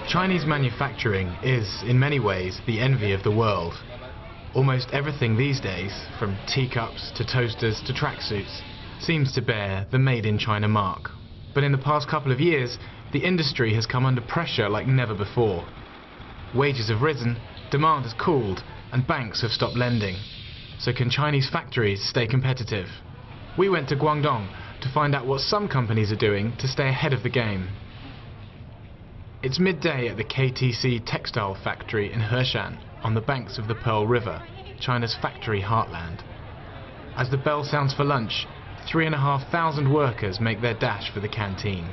Chinese manufacturing is, in many ways, the envy of the world. Almost everything these days, from teacups to toasters to tracksuits, seems to bear the Made in China mark. But in the past couple of years, the industry has come under pressure like never before. Wages have risen, demand has cooled, and banks have stopped lending. So can Chinese factories stay competitive? We went to Guangdong to find out what some companies are doing to stay ahead of the game. It's midday at the KTC textile factory in Heshan, on the banks of the Pearl River, China's factory heartland. As the bell sounds for lunch, 3,500 workers make their dash for the canteen.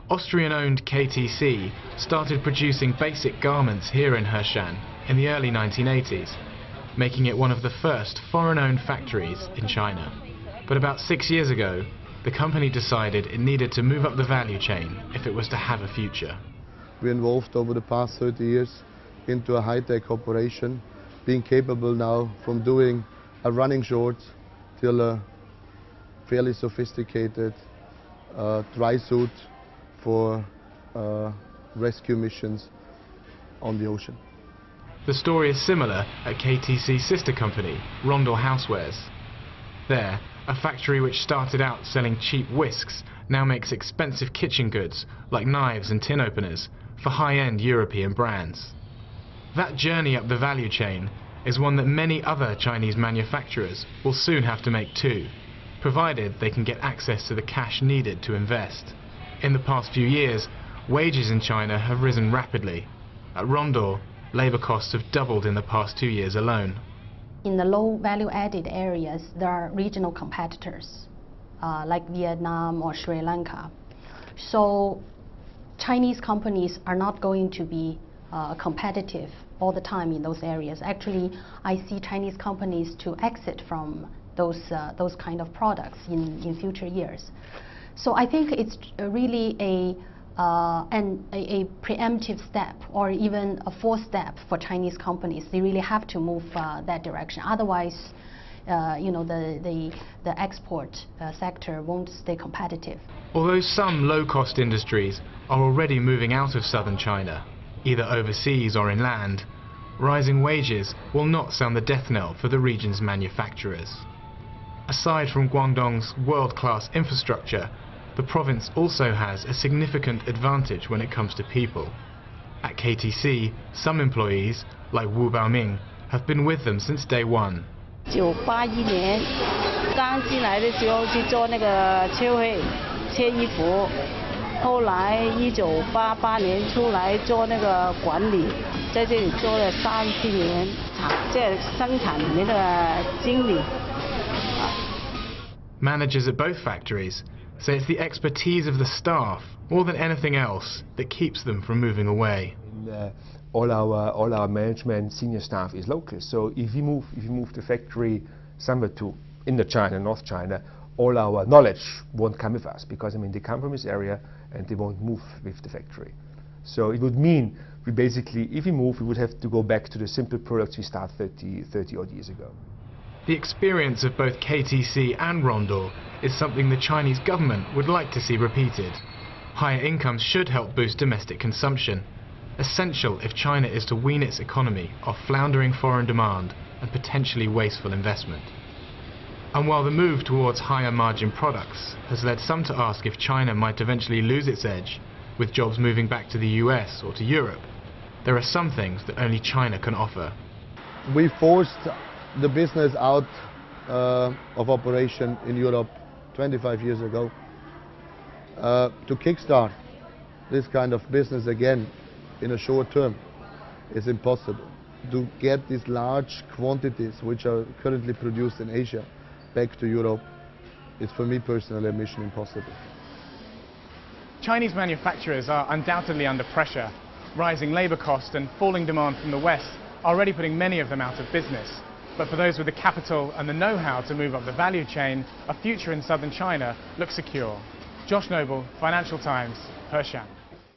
Austrian-owned KTC started producing basic garments here in Heshan in the early 1980s, making it one of the first foreign-owned factories in China. But about 6 years ago, the company decided it needed to move up the value chain if it was to have a future. We're involved over the past 30 years into a high-tech operation, being capable now from doing a running short till a fairly sophisticated dry suit for rescue missions on the ocean. The story is similar at KTC's sister company, Rondor Housewares. There, a factory which started out selling cheap whisks now makes expensive kitchen goods like knives and tin openers for high-end European brands. That journey up the value chain is one that many other Chinese manufacturers will soon have to make too, provided they can get access to the cash needed to invest. In the past few years, wages in China have risen rapidly. At Rondor, labour costs have doubled in the past 2 years alone. In the low value-added areas, there are regional competitors like Vietnam or Sri Lanka. So Chinese companies are not going to be competitive all the time in those areas. Actually, I see Chinese companies to exit from those kind of products in future years. So I think it's really a preemptive step, or even a fourth step for Chinese companies. They really have to move that direction. Otherwise, the export sector won't stay competitive. Although some low-cost industries are already moving out of southern China, either overseas or inland, rising wages will not sound the death knell for the region's manufacturers. Aside from Guangdong's world-class infrastructure, the province also has a significant advantage when it comes to people. At KTC, some employees, like Wu Baoming, have been with them since day one. 1981年刚进来的时候去做那个切衣服，后来1988年出来做那个管理，在这里做了30年，这生产里面的经理。 Managers at both factories say it's the expertise of the staff, more than anything else, that keeps them from moving away. All our management, senior staff is local. So if we move the factory somewhere to Indochina, North China, all our knowledge won't come with us, because they come from this area and they won't move with the factory. So it would mean we basically, if we move, we would have to go back to the simple products we started 30 odd years ago. The experience of both KTC and Rondor is something the Chinese government would like to see repeated. Higher incomes should help boost domestic consumption, essential if China is to wean its economy off floundering foreign demand and potentially wasteful investment. And while the move towards higher margin products has led some to ask if China might eventually lose its edge, with jobs moving back to the US or to Europe, there are some things that only China can offer. We forced the business out of operation in Europe 25 years ago. To kickstart this kind of business again in a short term is impossible. To get these large quantities which are currently produced in Asia back to Europe is, for me personally, a mission impossible. Chinese manufacturers are undoubtedly under pressure. Rising labour costs and falling demand from the West are already putting many of them out of business. But for those with the capital and the know-how to move up the value chain, a future in southern China looks secure. Josh Noble, Financial Times, Heshan.